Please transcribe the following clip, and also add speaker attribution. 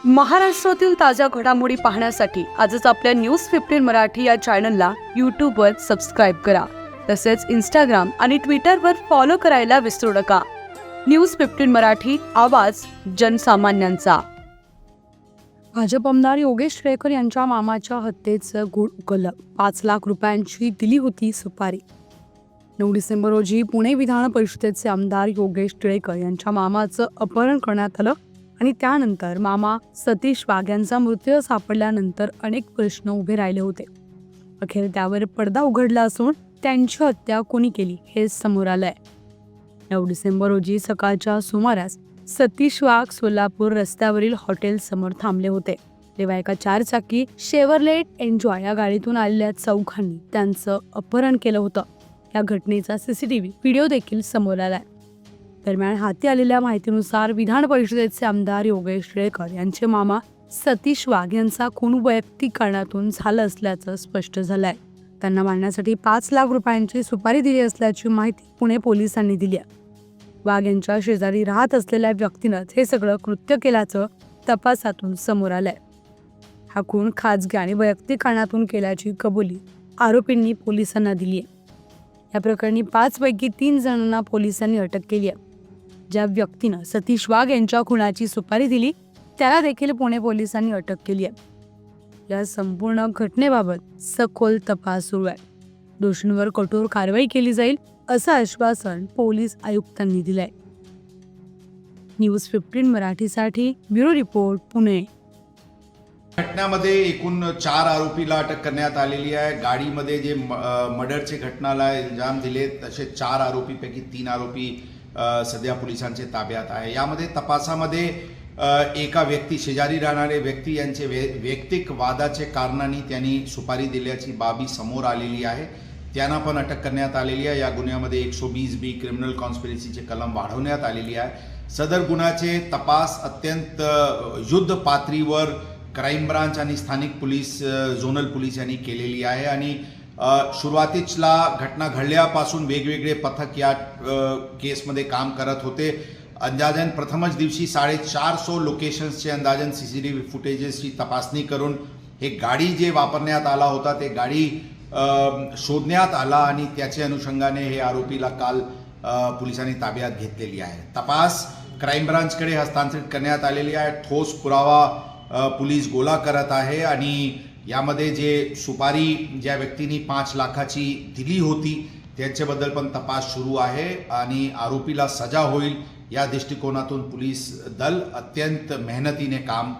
Speaker 1: महाराष्ट्रातील ताज्या घडामोडी पाहण्यासाठी आजच आपल्या न्यूज 15 मराठी या चॅनलला यूट्यूबवर सबस्क्राईब करा. तसेच इंस्टाग्राम आणि ट्विटरवर फॉलो करायला विसरू नका. न्यूज 15 मराठी, आवाज जनसामान्यांचा. भाजप आमदार योगेश टिळेकर यांच्या मामाच्या हत्येचं गूढ उकललं. 5 लाख रुपयांची दिली होती सुपारी. 9 डिसेंबर रोजी पुणे विधान परिषदेचे आमदार योगेश टिळेकर यांच्या मामाचं अपहरण करण्यात आलं आणि त्यानंतर मामा सतीश वाघ यांचा मृतदेह सापडल्यानंतर अनेक प्रश्न उभे राहिले होते. अखेर त्यावर पडदा उघडला असून त्यांची हत्या कोणी केली हे समोर आलंय. 9 डिसेंबर रोजी सकाळच्या सुमारास सतीश वाघ सोलापूर रस्त्यावरील हॉटेल समोर थांबले होते. तेव्हा एका 4 चाकी शेव्हरलेट एन्जॉय या गाडीतून आलेल्या चौघांनी त्यांचं अपहरण केलं होतं. या घटनेचा सीसीटीव्ही व्हिडिओ देखील समोर आलाय. दरम्यान हाती आलेल्या माहितीनुसार विधान परिषदेचे आमदार योगेश टिळेकर यांचे मामा सतीश वाघ यांचा खून वैयक्तिक कारणातून झाला असल्याचं स्पष्ट झालंय. त्यांना मारण्यासाठी 5 लाख रुपयांची सुपारी दिली असल्याची माहिती पुणे पोलिसांनी दिली आहे. वाघ यांच्या शेजारी राहत असलेल्या व्यक्तीनंच हे सगळं कृत्य केल्याचं तपासातून समोर आलंय. हा खून खाजगी आणि वैयक्तिक कारणातून केल्याची कबुली आरोपींनी पोलिसांना दिली आहे. या प्रकरणी 5 पैकी 3 जणांना पोलिसांनी अटक केली आहे. ज्या व्यक्तीनं सतीश वाघ यांच्या खुनाची सुपारी दिली त्याला देखील पुणे पोलिसांनी अटक केली आहे. या संपूर्ण घटनेबाबत सखोल तपास सुरू आहे. दोषींवर कठोर कारवाई केली जाईल असं आश्वासन पोलीस आयुक्तांनी दिलंय. न्यूज 15 मराठीसाठी ब्युरो रिपोर्ट, पुणे.
Speaker 2: घटनेमध्ये एकूण 4 आरोपीला अटक करण्यात आलेली आहे. गाडीमध्ये जे मर्डरचे घटनाला इल्जाम दिले तसे 4 आरोपीपैकी 3 आरोपी सध्या पोलिसांचे ताब्यात आहे. यामध्ये तपासामध्ये एका व्यक्ती, शेजारी राहणारे व्यक्ती यांचे वैयक्तिक वादाचे कारणांनी त्यांनी सुपारी दिल्याची बाबी समोर आलेली आहे. त्यांना पण अटक करण्यात आलेली आहे. या गुन्ह्यामध्ये 120B क्रिमिनल कॉन्स्पिरसीचे कलम वाढवण्यात आलेली आहे. सदर गुन्ह्याचे तपास अत्यंत युद्ध पातळीवर क्राईम ब्रांच आणि स्थानिक पोलीस, झोनल पोलीस यांनी केलेली आहे आणि सुरुवातीला घटना घडल्यापासून वेगवेगळे पथक या केसमध्ये काम करत होते. अंदाजन प्रथमच दिवशी 450 लोकेशन्सचे अंदाजन CCTV फुटेजेसची तपासणी करून हे गाडी जे वापरण्यात आला होता ते गाडी शोधण्यात आला आणि त्याच्या अनुषंगाने हे आरोपीला काल पोलिसांनी ताब्यात घेतलेली आहे. तपास क्राईम ब्रांचकडे हस्तांतरित करण्यात आलेली आहे. ठोस पुरावा पोलीस गोळा करत आहे आणि यामध्ये जे सुपारी ज्या व्यक्तींनी 5 लाखाची दिली होती त्यांच्याबद्दल पण तपास सुरू आहे आणि आरोपीला सजा होईल या दृष्टिकोनातून पोलीस दल अत्यंत मेहनतीने काम